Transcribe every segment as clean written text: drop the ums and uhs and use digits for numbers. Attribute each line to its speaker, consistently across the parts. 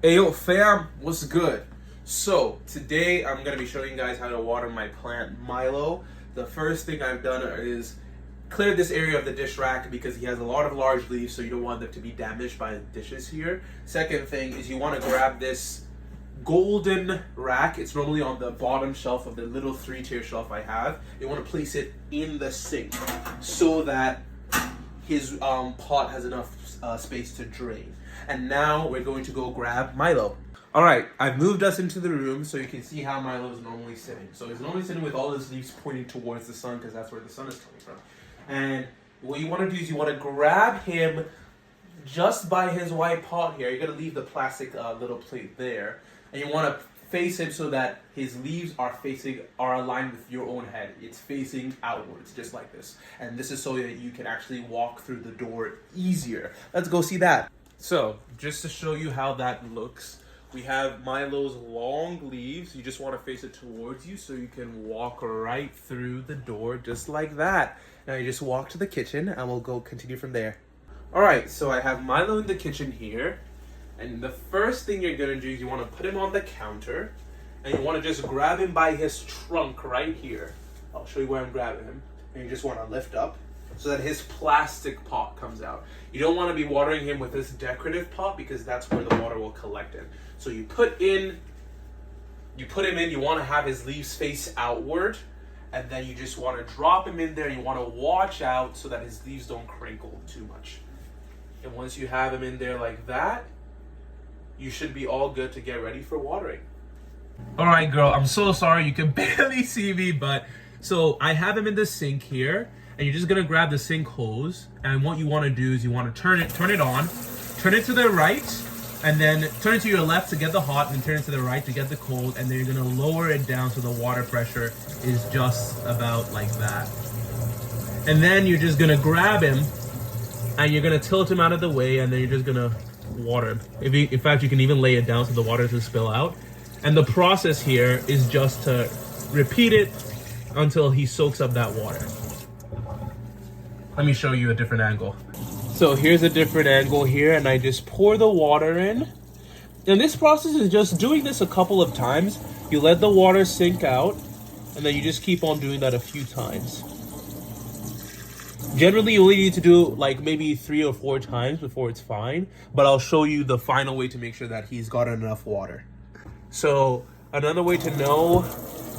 Speaker 1: Ayo fam, what's good? So today I'm going to be showing you guys how to water my plant Milo. The first thing I've done is clear this area of the dish rack because he has a lot of large leaves, so you don't want them to be damaged by the dishes here. Second thing is you want to grab this golden rack. It's normally on the bottom shelf of the little 3-tier shelf I have. You want to place it in the sink so that his pot has enough space to drain. And now we're going to go grab Milo. All right, I've moved us into the room so you can see how Milo is normally sitting. So he's normally sitting with all his leaves pointing towards the sun because that's where the sun is coming from. And what you want to do is you want to grab him just by his white pot here. You're going to leave the plastic little plate there. And you want to face him so that his leaves are aligned with your own head. It's facing outwards, just like this. And this is so that you can actually walk through the door easier. Let's go see that. So, just to show you how that looks, we have Milo's long leaves. You just want to face it towards you so you can walk right through the door just like that. Now you just walk to the kitchen and we'll go continue from there. All right, so I have Milo in the kitchen here. And the first thing you're going to do is you want to put him on the counter. And you want to just grab him by his trunk right here. I'll show you where I'm grabbing him. And you just want to lift up so that his plastic pot comes out. You don't want to be watering him with this decorative pot because that's where the water will collect in. So you put him in, you want to have his leaves face outward. And then you just want to drop him in there. You want to watch out so that his leaves don't crinkle too much. And once you have him in there like that, you should be all good to get ready for watering. All right, girl, I'm so sorry. You can barely see me, but so I have him in the sink here, and you're just gonna grab the sink hose, and what you want to do is you want to turn it on, turn it to the right, and then turn it to your left to get the hot, and then turn it to the right to get the cold, and then you're gonna lower it down so the water pressure is just about like that. And then you're just gonna grab him, and you're gonna tilt him out of the way, and then you're just gonna water him. In fact, you can even lay it down so the water doesn't spill out. And the process here is just to repeat it until he soaks up that water. Let me show you a different angle. So here's a different angle here, and I just pour the water in. And this process is just doing this a couple of times. You let the water sink out, and then you just keep on doing that a few times. Generally, you only need to do like maybe 3 or 4 times before it's fine, but I'll show you the final way to make sure that he's got enough water. So another way to know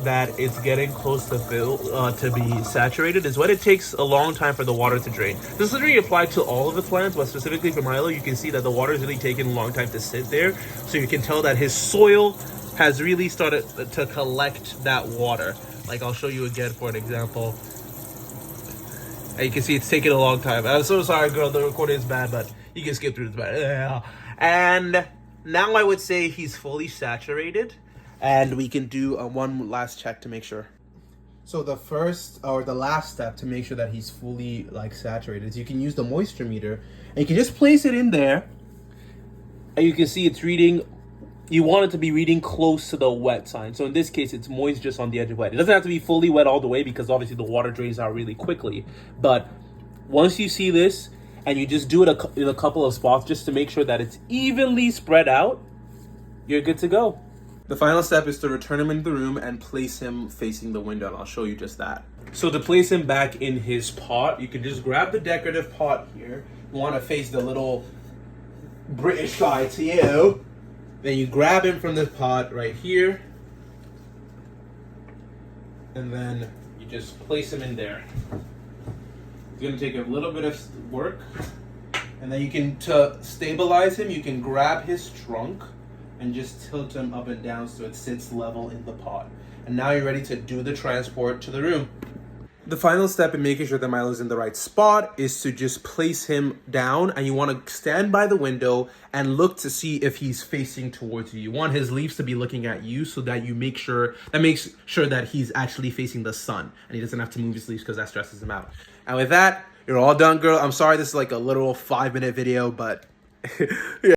Speaker 1: that it's getting close to be saturated is when it takes a long time for the water to drain. This literally applies to all of the plants, but specifically for Milo, you can see that the water is really taking a long time to sit there. So you can tell that his soil has really started to collect that water. Like I'll show you again for an example. And you can see it's taking a long time. I'm so sorry, girl. The recording is bad, but you can skip through this. Yeah. And now I would say he's fully saturated. And we can do one last check to make sure. So the first or the last step to make sure that he's fully saturated is you can use the moisture meter. And you can just place it in there. And you can see it's reading. You want it to be reading close to the wet sign. So in this case, it's moist just on the edge of wet. It doesn't have to be fully wet all the way because obviously the water drains out really quickly. But once you see this and you just do it in a couple of spots just to make sure that it's evenly spread out, you're good to go. The final step is to return him into the room and place him facing the window. And I'll show you just that. So to place him back in his pot, you can just grab the decorative pot here. You want to face the little British guy to you. Then you grab him from this pot right here. And then you just place him in there. It's going to take a little bit of work. And then you can, to stabilize him, you can grab his trunk and just tilt him up and down so it sits level in the pot. And now you're ready to do the transport to the room. The final step in making sure that Milo's in the right spot is to just place him down, and you want to stand by the window and look to see if he's facing towards you. You want his leaves to be looking at you so that makes sure that he's actually facing the sun and he doesn't have to move his leaves because that stresses him out. And with that, you're all done, girl. I'm sorry this is like a literal 5-minute video, but yeah.